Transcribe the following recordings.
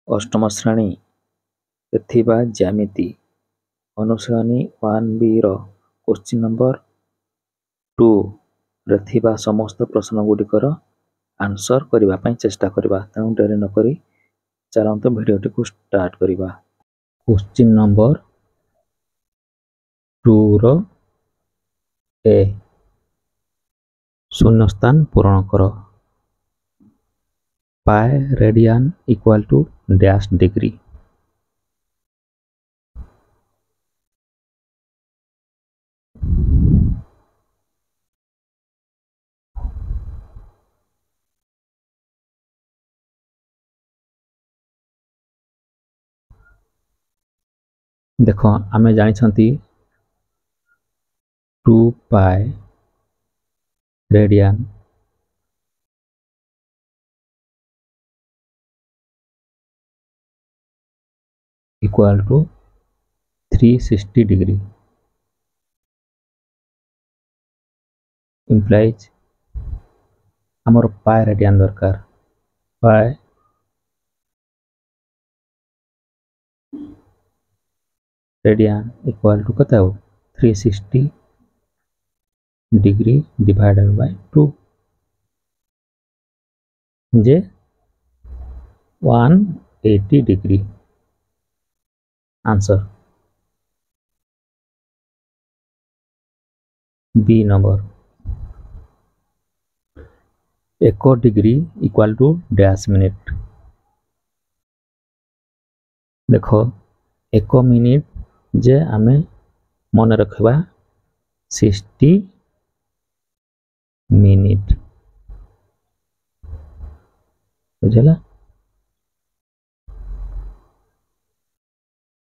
ଅଷ୍ଟମ ଶ୍ରେଣୀରେ ଥିବା ଜ୍ୟାମିତି ଅନୁଶୀଳନୀ 1B ର କୋଶ୍ଚିନ୍ ନମ୍ବର 2ରେ ଥିବା ସମସ୍ତ ପ୍ରଶ୍ନ ଗୁଡ଼ିକର ଆନ୍ସର କରିବା ପାଇଁ ଚେଷ୍ଟା କରିବା। ତେଣୁ ଡେରି ନକରି ଚାଲନ୍ତୁ ଭିଡ଼ିଓଟିକୁ ଷ୍ଟାର୍ଟ କରିବା। କୋଶ୍ଚିନ୍ ନମ୍ବର 2ର ଏ ଶୂନ୍ୟସ୍ଥାନ ପୂରଣ କର। ପାଏ ରେଡ଼ିଆନ୍ ଇକ୍ୱାଲ୍ ଟୁ ଡ୍ୟାଶ ଡିଗ୍ରୀ। ଦେଖ ଆମେ ଜାଣିଛନ୍ତି 2 ପାଏ ରେଡ଼ିଆନ୍ ଇକ୍ୱାଲ୍ ଟୁ 360 ଡିଗ୍ରୀ ଇମ୍ପ୍ଲାଇଜ୍ ଆମର ପାଏ ରେଡ଼ିଆନ୍ ଦରକାର। ପାଏ ରେଡ଼ିଆନ୍ ଇକ୍ୱାଲ୍ ଟୁ କେତେ ହେବ 360 डिग्री डिवाइडेड बाय 2 जे 180 degree. Answer B number. 1 degree equal to dash minute. देखो 1 मिनिट जे आमे मन रखबा 60 मिनिट बुझला।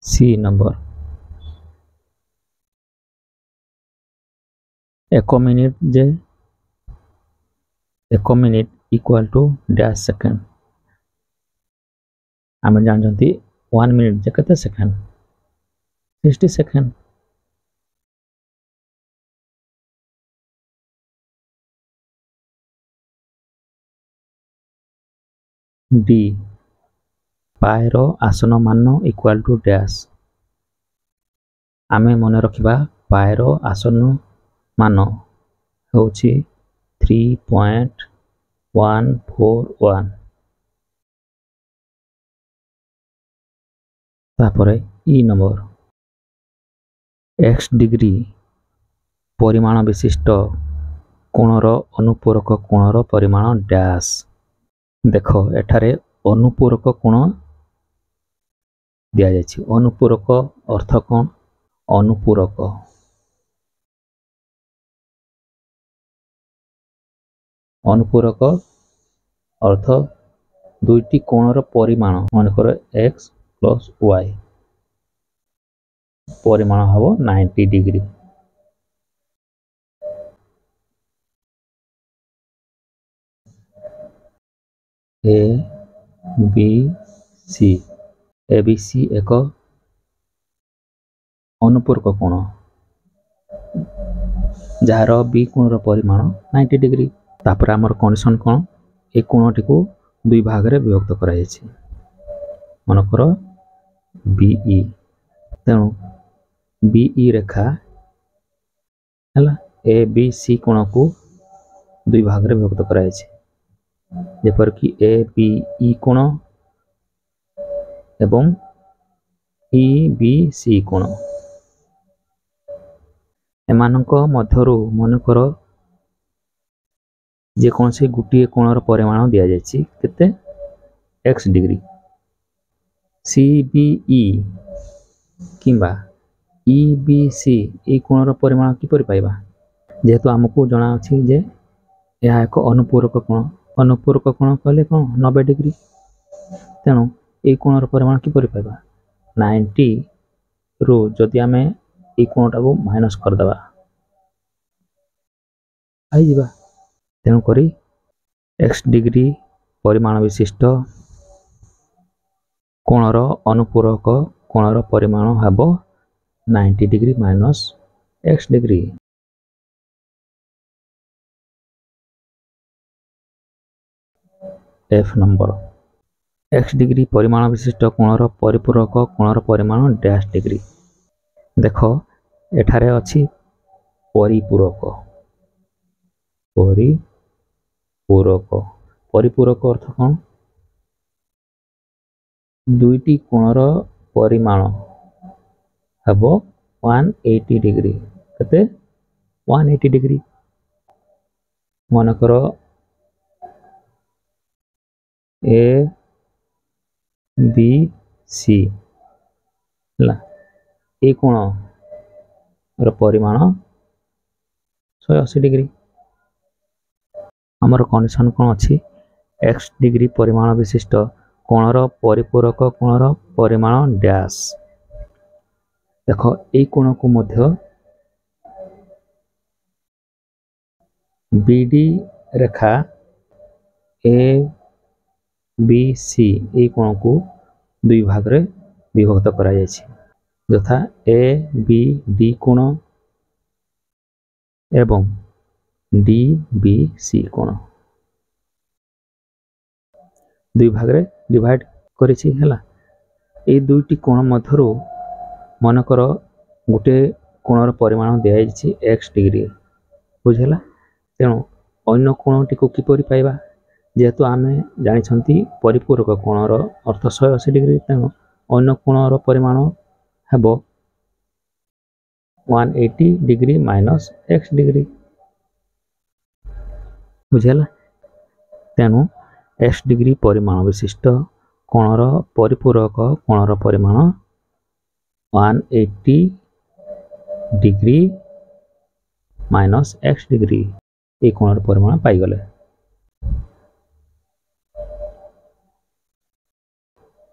सी नंबर 1 मिनिट जे 1 minute equal to dash second. आमे जानजंती 1 मिनिट जे कते सेकेंड 60 सेकेंड। डी पाए रो आसन मान इक्वल टू डैश। आमे मन रखिबा पाए रो आसन मान होछि 3.141। तापरे ई नंबर x डिग्री परिमाण विशिष्ट कोणर अनुपूरक कोणर परिमाण डैश। देखो एठारे अनुपूरक कोण दिया जायछि। अनुपूरक अर्थ कोण अनुपूरक अनुपूरक अर्थ दुईटी कोणर परिमाण मानकर x प्लस y परिमाण हबो 90 degree. A B C ABC एक अनुपूरक कोण जार बी कोणर परिमाण 90 डिग्री। तापर आमर कंडीशन कोण ए कोणटी को दुई भाग रे विभक्त करा जायछि मनकर बीई। तेणु बीई रेखा हला ए बी सी कोण को दुई भाग रे विभक्त करा जायछि जेपर कि ए बी ई कोण एवं ई बी सी कोण एमानक मध्यरु मनकर जे कौन से गुटी कोणर परिमाण दिया जायछि केते x डिग्री। CBE किंबा EBC ए कोणर परिमाण किपरि पाइबा जेहेतु हमकु जणा अछि जे यह एक अनुपूरक कोण। अनुपूरक कोण कहले कोन 90 डिग्री। तेणु ए कोणर परिमाण किपरि पाइबा 90 रु जदि आमे ए कोणटा को माइनस कर दबा आई जिबा। तेणु करी x डिग्री परिमाण विशिष्ट कोणर अनुपूरक कोणर परिमाण हबो 90 degree minus x degree. F number x degree परिमाण विशिष्ट कोणर परिपूरक कोणर परिमाण डैश डिग्री। देख एठारे अछि परिपूरक परिपूरक परिपूरक अर्थ कौन दुईटी कोणर परिमाण हेबो 180 डिग्री केते 180 डिग्री मनकर ए बी सी ला ए कोण र परिमाण 180 डिग्री हमर कंडीशन कोन अछि एक्स डिग्री परिमाण विशिष्ट कोणर परिपूरक कोणर परिमाण डैश। देख ए कोण को मध्य बीडी रेखा ए बी सी ए कोण को दुई भाग रे विभक्त करा जायछि यथा ए बी डी कोण एवं डी बी सी कोण दुई भाग रे डिवाइड करिछि हला। ए दुईटी कोण मध्यरु मनकर गोटे कोणर परिमाण दिया जायछि एक्स डिग्री बुझला तेणु अन्य कोणटी को किपरि पाइबा जेहेतु आमे जानिछंती परिपूरक कोणर अर्थ 180 डिग्री तेणु अन्य कोणर परिमाण हेबो 180 डिग्री माइनस एक्स डिग्री बुझला तेणु एक्स डिग्री परिमाण विशिष्ट कोणर परिपूरक कोणर परिमाण 180 डिग्री माइनस एक्स डिग्री ए कोणर परिमाण पाई गले।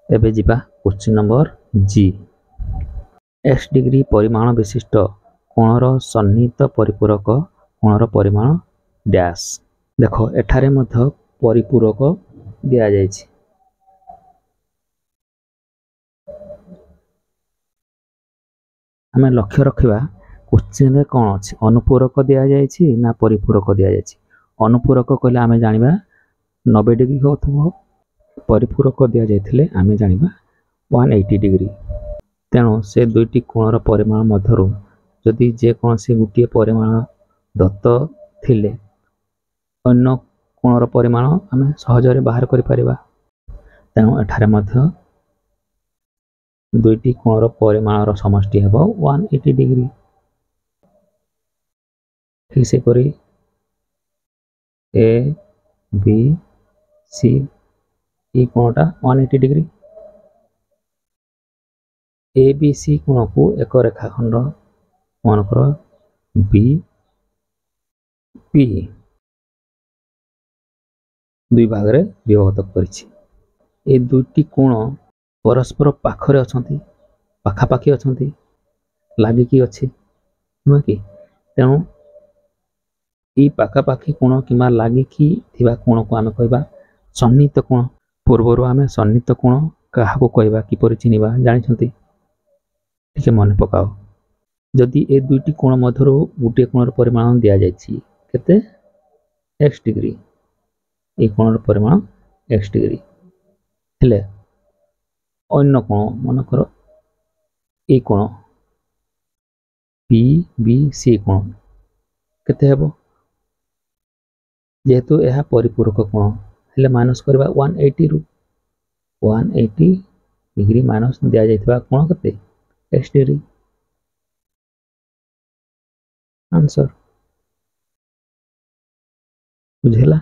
एबे जिबा क्वेश्चन नंबर जी एक्स डिग्री परिमाण विशिष्ट कोणर सन्निहित परिपूरक कोणर परिमाण डैश। देख एठारे मध्य परिपूरक दिया जायछि हमें लक्ष्य रखिबा क्वेश्चन रे कोन अछि अनुपूरक दिया जायछि ना परिपूरक दिया जायछि अनुपूरक कहले आमे जानिबा 90 डिग्री होथबो परिपूरक दिया जायथिले आमे जानिबा 180 डिग्री तेणु से दुईटी कोणर परिमाण मध्यरु जदि जे कोनसी गुटिए परिमाण दत्त थिले अन्य कोणर परिमाण आमे सहजरे बाहर करि परिबा तेणु एठारे मध्य दुईटी कोणर परिमाणर समष्टि हेबो 180 डिग्री ठीक से करी ए बी सी ए कोणटा 180 डिग्री ए बी सी कोण को एक रेखाखंड मनकर बी पी दुई भाग रे विभक्त करिछि ए दुईटी कोण परस्पर पाखरे अछंती पाखापाखी अछंती लागि कि अछि नुह कि तेणु ई पाखापाखी कोण किमा लागि कि थिबा कोण को आमे कहबा सन्निहित कोण पूर्वरु आमे सन्निहित कोण काहा को कहबा किपरि चिनिबा जानिछंती ठीक मन पकाओ जदि ए दुईटी कोण मध्यरु गुटे कोणर परिमाण दिया जायछि केते एक्स डिग्री ए कोणर परिमाण एक्स डिग्री हेले अन्य कोण मनकर ए कोण बी बी सी कोण केते हेबो जेहेतु यह परिपूरक कोण हेले माइनस करबा 180 रु 180 डिग्री माइनस दिया जायथिबा कोण केते एक्स डिग्री आंसर बुझेला।